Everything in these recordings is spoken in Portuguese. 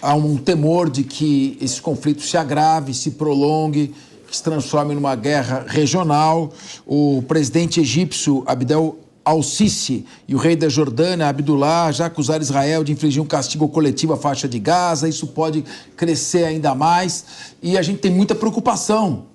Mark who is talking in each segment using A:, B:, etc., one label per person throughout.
A: há um temor de que esse conflito se agrave, se prolongue, que se transforme numa guerra regional. O presidente egípcio Abdel al-Sisi e o rei da Jordânia, Abdullah, já acusaram Israel de infligir um castigo coletivo à faixa de Gaza. Isso pode crescer ainda mais. E a gente tem muita preocupação,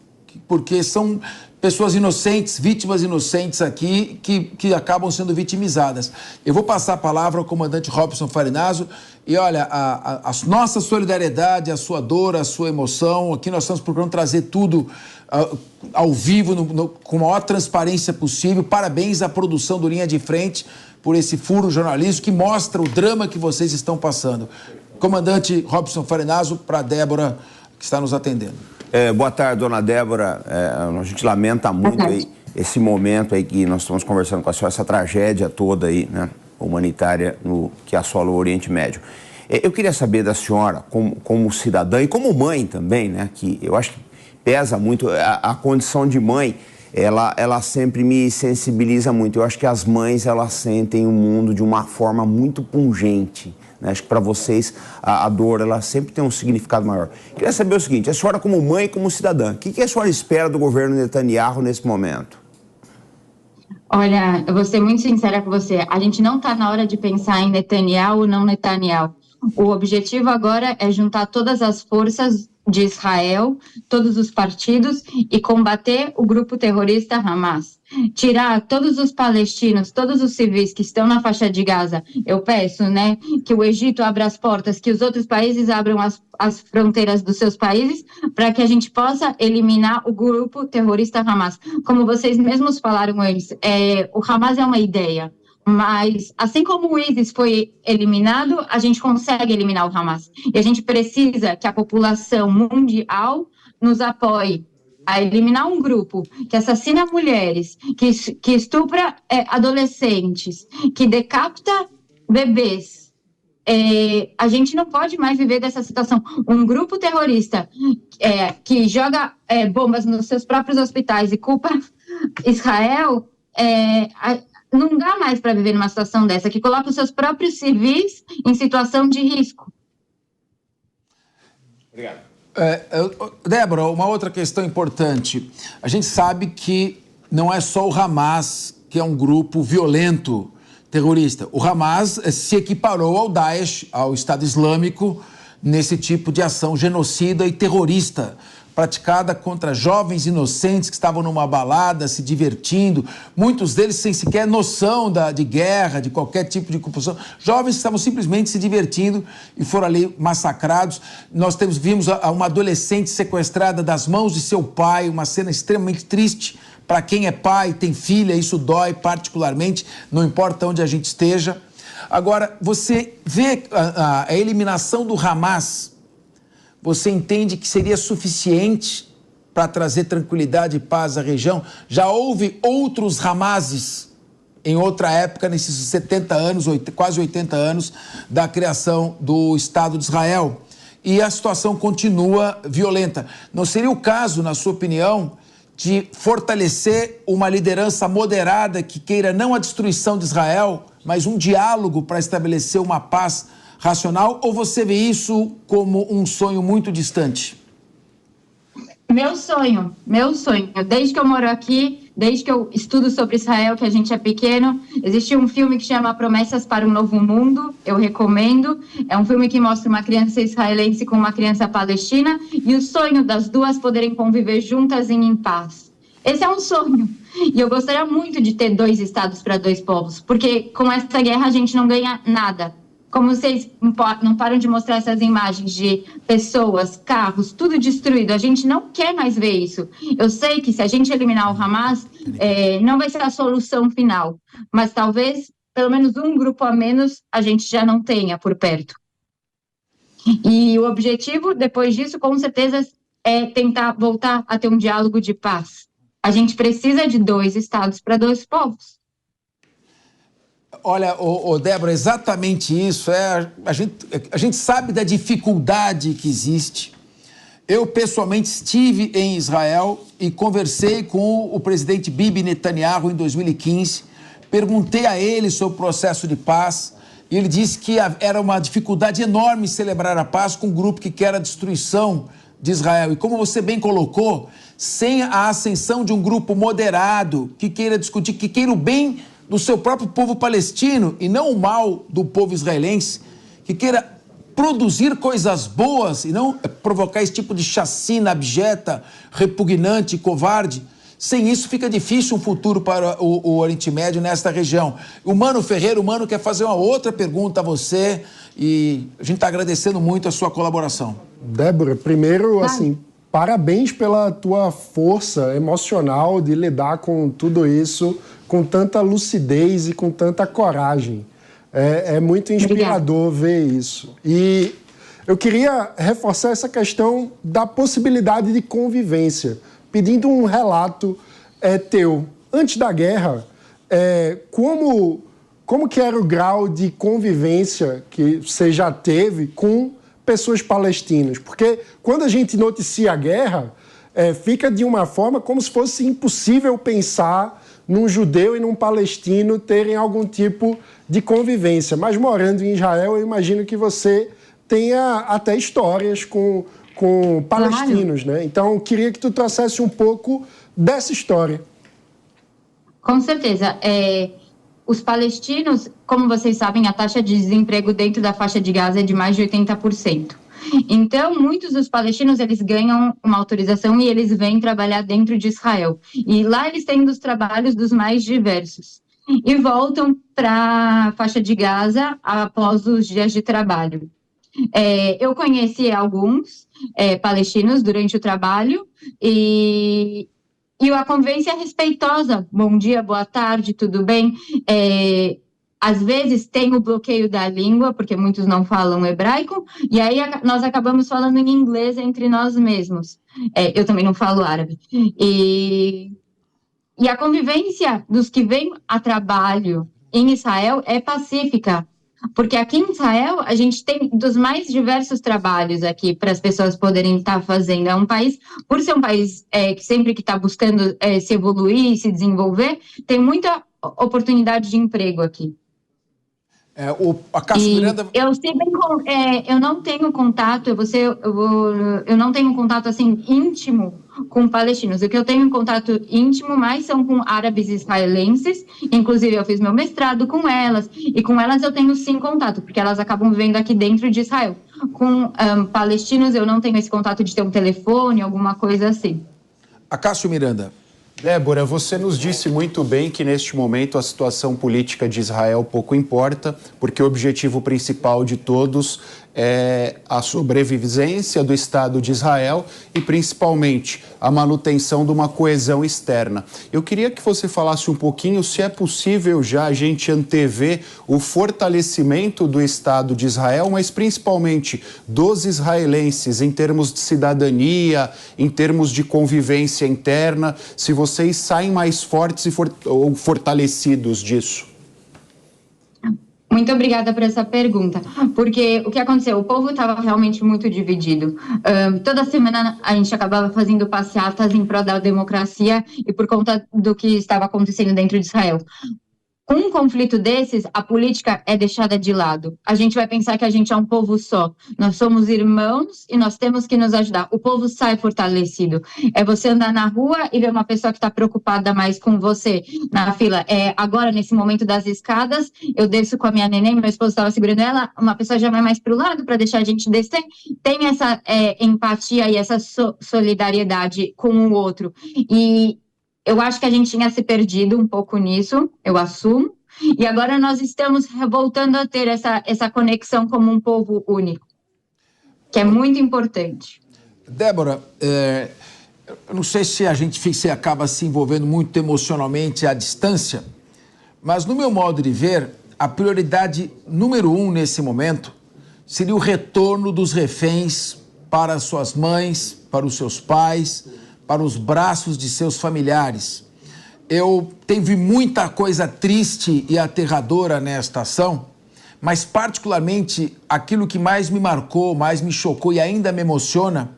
A: porque são pessoas inocentes, vítimas inocentes aqui, que acabam sendo vitimizadas. Eu vou passar a palavra ao comandante Robson Farinazzo. E olha, a nossa solidariedade, a sua dor, a sua emoção, aqui nós estamos procurando trazer tudo ao vivo, com a maior transparência possível. Parabéns à produção do Linha de Frente por esse furo jornalístico que mostra o drama que vocês estão passando. Comandante Robson Farinazzo, para a Débora, que está nos atendendo.
B: Boa tarde, dona Débora. A gente lamenta muito aí, esse momento aí que nós estamos conversando com a senhora, essa tragédia toda aí, né, humanitária que assola o Oriente Médio. Eu queria saber da senhora, como cidadã e como mãe também, né, que eu acho que pesa muito a condição de mãe, ela sempre me sensibiliza muito. Eu acho que as mães, elas sentem o mundo de uma forma muito pungente. Acho que para vocês a dor, ela sempre tem um significado maior. Queria saber o seguinte, a senhora como mãe e como cidadã, o que a senhora espera do governo Netanyahu nesse momento?
C: Olha, eu vou ser muito sincera com você, a gente não está na hora de pensar em Netanyahu ou não Netanyahu. O objetivo agora é juntar todas as forças de Israel, todos os partidos, e combater o grupo terrorista Hamas. Tirar todos os palestinos, todos os civis que estão na faixa de Gaza. Eu peço, né, que o Egito abra as portas, que os outros países abram as fronteiras dos seus países, para que a gente possa eliminar o grupo terrorista Hamas. Como vocês mesmos falaram antes, o Hamas é uma ideia. Mas, assim como o ISIS foi eliminado, a gente consegue eliminar o Hamas. E a gente precisa que a população mundial nos apoie a eliminar um grupo que assassina mulheres, que estupra adolescentes, que decapita bebês. A gente não pode mais viver dessa situação. Um grupo terrorista que joga bombas nos seus próprios hospitais e culpa Israel, não dá mais para viver numa situação dessa, que coloca os seus próprios civis em situação de risco.
A: Obrigado. Débora, uma outra questão importante. A gente sabe que não é só o Hamas que é um grupo violento, terrorista. O Hamas se equiparou ao Daesh, ao Estado Islâmico, nesse tipo de ação genocida e terrorista, praticada contra jovens inocentes que estavam numa balada, se divertindo, muitos deles sem sequer noção de guerra, de qualquer tipo de compulsão. Jovens que estavam simplesmente se divertindo e foram ali massacrados. Nós vimos uma adolescente sequestrada das mãos de seu pai, uma cena extremamente triste. Para quem é pai, tem filha, isso dói particularmente, não importa onde a gente esteja. Agora, você vê a eliminação do Hamas, você entende que seria suficiente para trazer tranquilidade e paz à região? Já houve outros Hamases em outra época, nesses 70 anos, quase 80 anos, da criação do Estado de Israel. E a situação continua violenta. Não seria o caso, na sua opinião, de fortalecer uma liderança moderada que queira não a destruição de Israel, mas um diálogo para estabelecer uma paz racional, ou você vê isso como um sonho muito distante?
C: Meu sonho. Desde que eu moro aqui, desde que eu estudo sobre Israel, que a gente é pequeno, existe um filme que chama Promessas para um Novo Mundo, eu recomendo. É um filme que mostra uma criança israelense com uma criança palestina e o sonho das duas poderem conviver juntas em paz. Esse é um sonho. E eu gostaria muito de ter 2 estados para 2 povos, porque com essa guerra a gente não ganha nada. Como vocês não param de mostrar essas imagens de pessoas, carros, tudo destruído, a gente não quer mais ver isso. Eu sei que se a gente eliminar o Hamas, não vai ser a solução final, mas talvez, pelo menos um grupo a menos, a gente já não tenha por perto. E o objetivo, depois disso, com certeza, é tentar voltar a ter um diálogo de paz. A gente precisa de 2 estados para 2 povos.
A: Olha, Débora, exatamente isso. A gente sabe da dificuldade que existe. Eu, pessoalmente, estive em Israel e conversei com o presidente Bibi Netanyahu em 2015. Perguntei a ele sobre o processo de paz e ele disse que era uma dificuldade enorme celebrar a paz com um grupo que quer a destruição de Israel. E como você bem colocou, sem a ascensão de um grupo moderado que queira discutir, que queira o bem do seu próprio povo palestino e não o mal do povo israelense, que queira produzir coisas boas e não provocar esse tipo de chacina abjeta, repugnante, covarde. Sem isso fica difícil um futuro para o Oriente Médio nesta região. O Mano Ferreira, o Mano quer fazer uma outra pergunta a você e a gente está agradecendo muito a sua colaboração.
D: Débora, primeiro, assim, parabéns pela tua força emocional de lidar com tudo isso com tanta lucidez e com tanta coragem. É muito inspirador ver isso. E eu queria reforçar essa questão da possibilidade de convivência, pedindo um relato teu. Antes da guerra, como que era o grau de convivência que você já teve com pessoas palestinas? Porque quando a gente noticia a guerra, fica de uma forma como se fosse impossível pensar num judeu e num palestino terem algum tipo de convivência. Mas morando em Israel, eu imagino que você tenha até histórias com palestinos, né? Então, eu queria que tu trouxesse um pouco dessa história.
C: Com certeza. Os palestinos, como vocês sabem, a taxa de desemprego dentro da faixa de Gaza é de mais de 80%. Então, muitos dos palestinos, eles ganham uma autorização e eles vêm trabalhar dentro de Israel. E lá eles têm dos trabalhos dos mais diversos. E voltam para a faixa de Gaza após os dias de trabalho. Eu conheci alguns palestinos durante o trabalho e a convivência é respeitosa. Bom dia, boa tarde, tudo bem? Às vezes tem o bloqueio da língua, porque muitos não falam hebraico, e aí nós acabamos falando em inglês entre nós mesmos. Eu também não falo árabe. E a convivência dos que vêm a trabalho em Israel é pacífica, porque aqui em Israel a gente tem dos mais diversos trabalhos aqui para as pessoas poderem estar fazendo. É um país, por ser um país que sempre que está buscando se evoluir, se desenvolver, tem muita oportunidade de emprego aqui.
A: A Cássio Miranda...
C: Eu não tenho contato, eu não tenho contato assim íntimo com palestinos. O que eu tenho em contato íntimo mais são com árabes israelenses. Inclusive eu fiz meu mestrado com elas e com elas eu tenho sim contato, porque elas acabam vivendo aqui dentro de Israel. Com palestinos eu não tenho esse contato de ter um telefone, alguma coisa assim.
A: A Cássio Miranda.
E: Débora, você nos disse muito bem que neste momento a situação política de Israel pouco importa, porque o objetivo principal de todos é a sobrevivência do Estado de Israel e principalmente a manutenção de uma coesão externa. Eu queria que você falasse um pouquinho se é possível já a gente antever o fortalecimento do Estado de Israel, mas principalmente dos israelenses em termos de cidadania, em termos de convivência interna, se vocês saem mais fortes ou fortalecidos disso.
C: Muito obrigada por essa pergunta, porque o que aconteceu? O povo estava realmente muito dividido. Toda semana a gente acabava fazendo passeatas em prol da democracia e por conta do que estava acontecendo dentro de Israel. Com um conflito desses, a política é deixada de lado. A gente vai pensar que a gente é um povo só. Nós somos irmãos e nós temos que nos ajudar. O povo sai fortalecido. É você andar na rua e ver uma pessoa que está preocupada mais com você na fila. Agora, nesse momento das escadas, eu desço com a minha neném, meu esposo estava segurando ela, uma pessoa já vai mais para o lado para deixar a gente descer. Tem essa empatia e essa solidariedade com o outro. E eu acho que a gente tinha se perdido um pouco nisso, eu assumo, e agora nós estamos voltando a ter essa conexão como um povo único, que é muito importante.
A: Débora, eu não sei se a gente acaba se envolvendo muito emocionalmente à distância, mas no meu modo de ver, a prioridade número 1 nesse momento seria o retorno dos reféns para suas mães, para os seus pais, para os braços de seus familiares. Eu teve muita coisa triste e aterradora nesta ação, mas particularmente aquilo que mais me marcou, mais me chocou e ainda me emociona,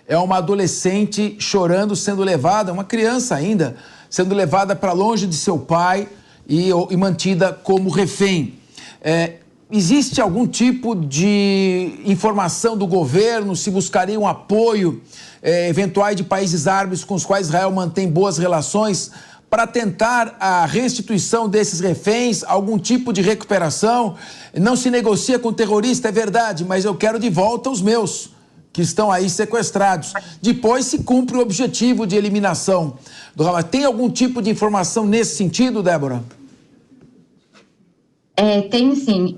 A: é uma adolescente chorando, sendo levada, uma criança ainda, sendo levada para longe de seu pai e mantida como refém. existe algum tipo de informação do governo, se buscaria um apoio eventuais de países árabes com os quais Israel mantém boas relações para tentar a restituição desses reféns, algum tipo de recuperação? Não se negocia com terrorista, é verdade, mas eu quero de volta os meus, que estão aí sequestrados. Depois se cumpre o objetivo de eliminação do Hamas. Tem algum tipo de informação nesse sentido, Débora?
C: Tem sim.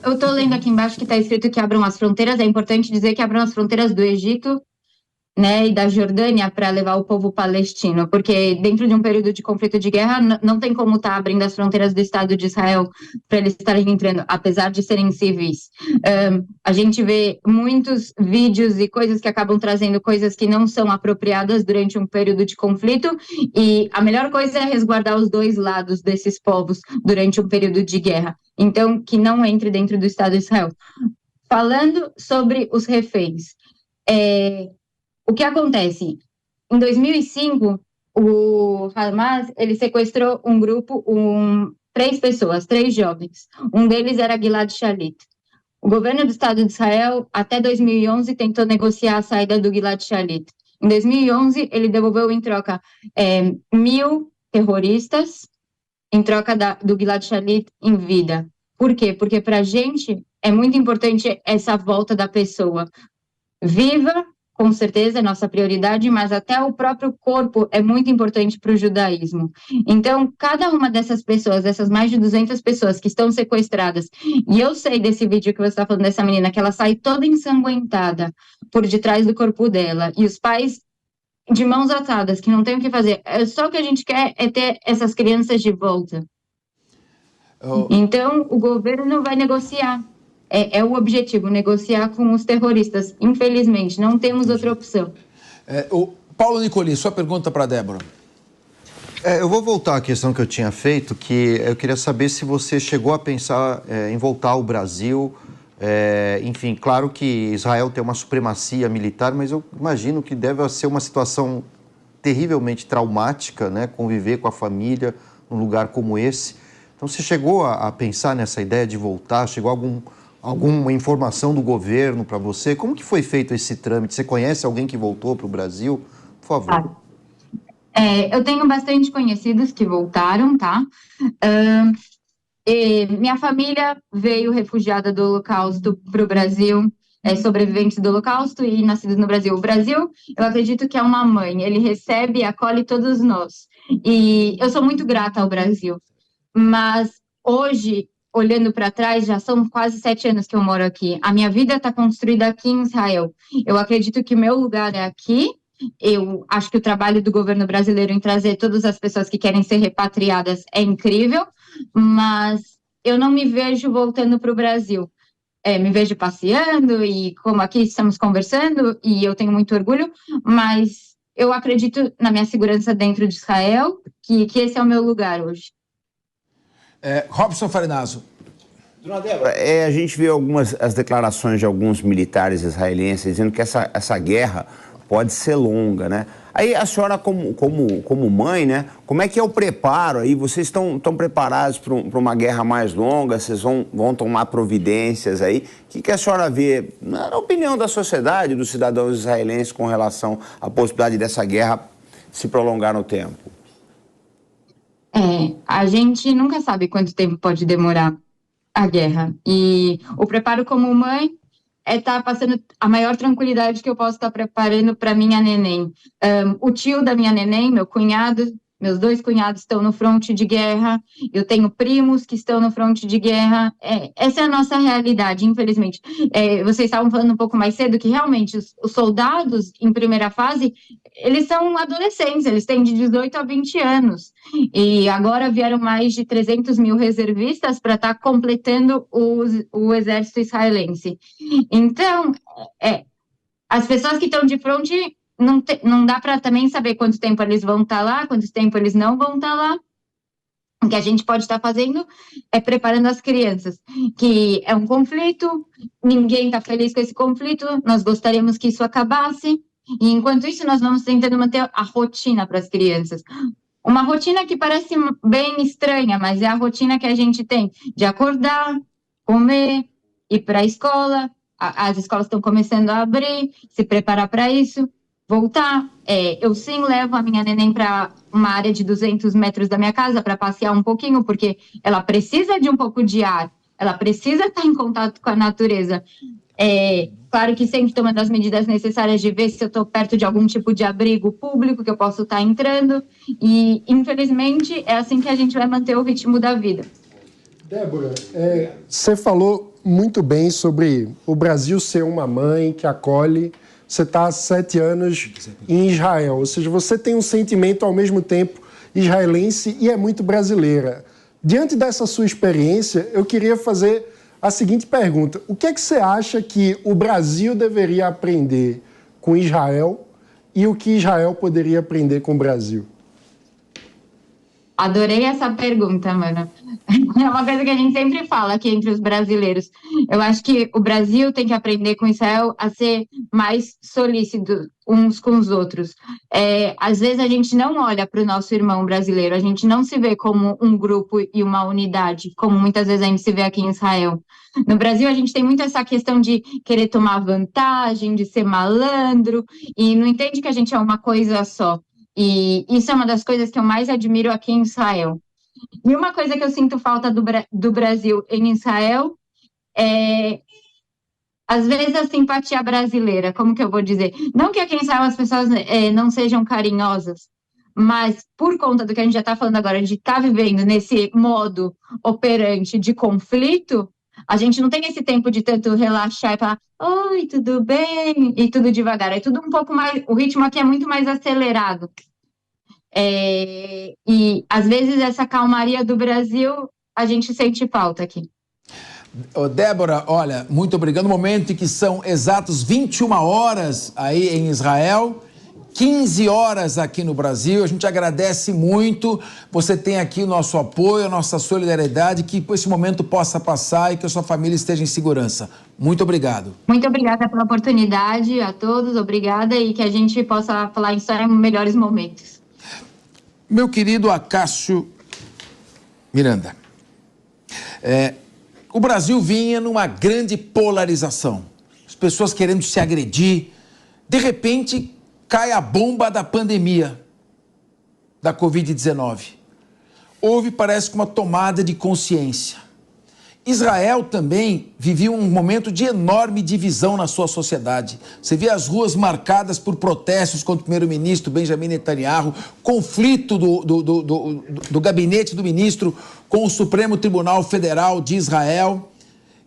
C: Eu estou lendo aqui embaixo que está escrito que abram as fronteiras. É importante dizer que abram as fronteiras do Egito, né, e da Jordânia para levar o povo palestino, porque dentro de um período de conflito de guerra não tem como estar abrindo as fronteiras do Estado de Israel para eles estarem entrando, apesar de serem civis. A gente vê muitos vídeos e coisas que acabam trazendo coisas que não são apropriadas durante um período de conflito, e a melhor coisa é resguardar os dois lados desses povos durante um período de guerra. Então, que não entre dentro do Estado de Israel. Falando sobre os reféns, o que acontece? Em 2005, o Hamas, ele sequestrou um grupo, 3 pessoas, 3 jovens. Um deles era Gilad Shalit. O governo do Estado de Israel, até 2011, tentou negociar a saída do Gilad Shalit. Em 2011, ele devolveu em troca 1.000 terroristas, em troca do Gilad Shalit em vida. Por quê? Porque para a gente é muito importante essa volta da pessoa viva. Com certeza é nossa prioridade, mas até o próprio corpo é muito importante para o judaísmo. Então, cada uma dessas pessoas, dessas mais de 200 pessoas que estão sequestradas, e eu sei desse vídeo que você está falando dessa menina, que ela sai toda ensanguentada por detrás do corpo dela, e os pais de mãos atadas, que não tem o que fazer. Só o que a gente quer é ter essas crianças de volta. Então, o governo vai negociar. É o objetivo, negociar com os terroristas. Infelizmente, não temos outra opção.
A: O Paulo Nicoli, sua pergunta para a Débora.
F: Eu vou voltar à questão que eu tinha feito, que eu queria saber se você chegou a pensar em voltar ao Brasil. Enfim, claro que Israel tem uma supremacia militar, mas eu imagino que deve ser uma situação terrivelmente traumática, né? Conviver com a família num lugar como esse. Então, você chegou a pensar nessa ideia de voltar? Chegou alguma informação do governo para você? Como que foi feito esse trâmite? Você conhece alguém que voltou para o Brasil? Por favor.
C: Eu tenho bastante conhecidos que voltaram, tá? Minha família veio refugiada do Holocausto para o Brasil, sobreviventes do Holocausto e nascidos no Brasil. O Brasil, eu acredito que é uma mãe, ele recebe e acolhe todos nós. E eu sou muito grata ao Brasil. Mas hoje, olhando para trás, já são quase 7 anos que eu moro aqui. A minha vida está construída aqui em Israel. Eu acredito que o meu lugar é aqui. Eu acho que o trabalho do governo brasileiro em trazer todas as pessoas que querem ser repatriadas é incrível, mas eu não me vejo voltando para o Brasil. Me vejo passeando e como aqui estamos conversando, e eu tenho muito orgulho, mas eu acredito na minha segurança dentro de Israel, que esse é o meu lugar hoje.
A: Robson Farinazzo.
B: Dona Débora, a gente vê as declarações de alguns militares israelenses dizendo que essa guerra pode ser longa, né? Aí a senhora, como mãe, né? Como é que é o preparo aí? Vocês estão preparados para uma guerra mais longa? Vocês vão tomar providências aí? O que a senhora vê, na opinião da sociedade, dos cidadãos israelenses, com relação à possibilidade dessa guerra se prolongar no tempo?
C: A gente nunca sabe quanto tempo pode demorar a guerra. E o preparo como mãe é estar passando a maior tranquilidade que eu posso estar preparando para minha neném. O tio da minha neném, meu cunhado, meus 2 cunhados estão no fronte de guerra, eu tenho primos que estão no fronte de guerra. Essa é a nossa realidade, infelizmente. Vocês estavam falando um pouco mais cedo que realmente os soldados em primeira fase, eles são adolescentes, eles têm de 18 a 20 anos. E agora vieram mais de 300 mil reservistas para estar completando o exército israelense. Então, as pessoas que estão de fronte, não dá para também saber quanto tempo eles vão estar lá, quanto tempo eles não vão estar lá. O que a gente pode estar fazendo é preparando as crianças, que é um conflito, ninguém está feliz com esse conflito, nós gostaríamos que isso acabasse, e enquanto isso nós vamos tentando manter a rotina para as crianças. Uma rotina que parece bem estranha, mas é a rotina que a gente tem de acordar, comer, ir para a escola, as escolas estão começando a abrir, se preparar para isso, voltar. Eu sim levo a minha neném para uma área de 200 metros da minha casa para passear um pouquinho, porque ela precisa de um pouco de ar, ela precisa estar em contato com a natureza. Claro que sempre tomando as medidas necessárias de ver se eu estou perto de algum tipo de abrigo público que eu posso estar entrando, e infelizmente é assim que a gente vai manter o ritmo da vida.
D: Débora, você falou muito bem sobre o Brasil ser uma mãe que acolhe. Você está há 7 anos em Israel, ou seja, você tem um sentimento ao mesmo tempo israelense e é muito brasileira. Diante dessa sua experiência, eu queria fazer a seguinte pergunta: o que é que você acha que o Brasil deveria aprender com Israel e o que Israel poderia aprender com o Brasil?
C: Adorei essa pergunta, mano. É uma coisa que a gente sempre fala aqui entre os brasileiros. Eu acho que o Brasil tem que aprender com Israel a ser mais solícito uns com os outros. Às vezes a gente não olha para o nosso irmão brasileiro, a gente não se vê como um grupo e uma unidade, como muitas vezes a gente se vê aqui em Israel. No Brasil, a gente tem muito essa questão de querer tomar vantagem, de ser malandro, e não entende que a gente é uma coisa só. E isso é uma das coisas que eu mais admiro aqui em Israel. E uma coisa que eu sinto falta do Brasil em Israel é, às vezes, a simpatia brasileira. Como que eu vou dizer? Não que aqui em Israel as pessoas não sejam carinhosas, mas por conta do que a gente já está falando agora, de estar vivendo nesse modo operante de conflito, a gente não tem esse tempo de tanto relaxar e falar, oi, tudo bem? E tudo devagar. É tudo um pouco mais. O ritmo aqui é muito mais acelerado. E às vezes essa calmaria do Brasil a gente sente falta aqui.
A: Débora, olha, muito obrigado. No momento em que são exatos 21 horas aí em Israel, 15 horas aqui no Brasil, a gente agradece muito. Você tem aqui o nosso apoio, a nossa solidariedade, que esse momento possa passar e que a sua família esteja em segurança. Muito obrigado.
C: Muito obrigada pela oportunidade a todos, obrigada, e que a gente possa falar em história em melhores momentos.
A: Meu querido Acácio Miranda, o Brasil vinha numa grande polarização, as pessoas querendo se agredir, de repente cai a bomba da pandemia, da Covid-19. Houve, parece que, uma tomada de consciência. Israel também vivia um momento de enorme divisão na sua sociedade. Você vê as ruas marcadas por protestos contra o primeiro-ministro Benjamin Netanyahu, conflito do gabinete do ministro com o Supremo Tribunal Federal de Israel.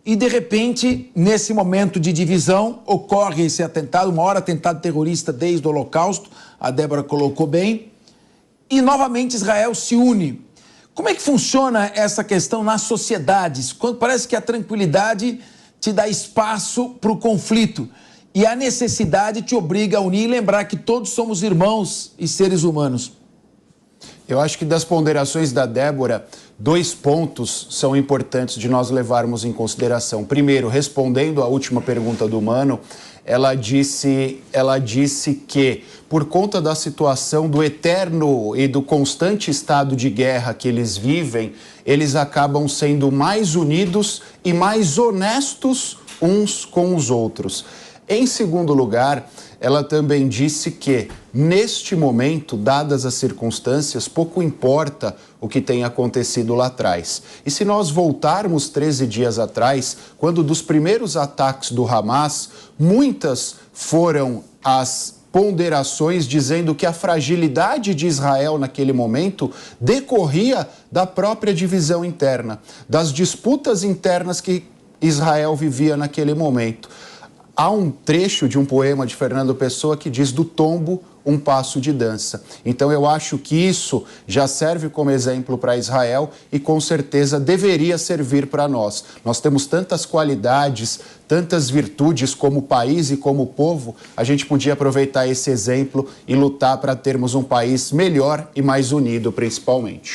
A: E, de repente, nesse momento de divisão, ocorre esse atentado, o maior atentado terrorista desde o Holocausto, a Débora colocou bem, e novamente Israel se une. Como é que funciona essa questão nas sociedades? Quando parece que a tranquilidade te dá espaço para o conflito e a necessidade te obriga a unir e lembrar que todos somos irmãos e seres humanos.
E: Eu acho que das ponderações da Débora, 2 pontos são importantes de nós levarmos em consideração. Primeiro, respondendo à última pergunta do Mano, ela disse que, por conta da situação do eterno e do constante estado de guerra que eles vivem, eles acabam sendo mais unidos e mais honestos uns com os outros. Em segundo lugar, ela também disse que, neste momento, dadas as circunstâncias, pouco importa o que tenha acontecido lá atrás. E se nós voltarmos 13 dias atrás, quando dos primeiros ataques do Hamas, muitas foram as ponderações dizendo que a fragilidade de Israel naquele momento decorria da própria divisão interna, das disputas internas que Israel vivia naquele momento. Há um trecho de um poema de Fernando Pessoa que diz: do tombo, um passo de dança. Então eu acho que isso já serve como exemplo para Israel e com certeza deveria servir para nós. Nós temos tantas qualidades, tantas virtudes como país e como povo, a gente podia aproveitar esse exemplo e lutar para termos um país melhor e mais unido, principalmente.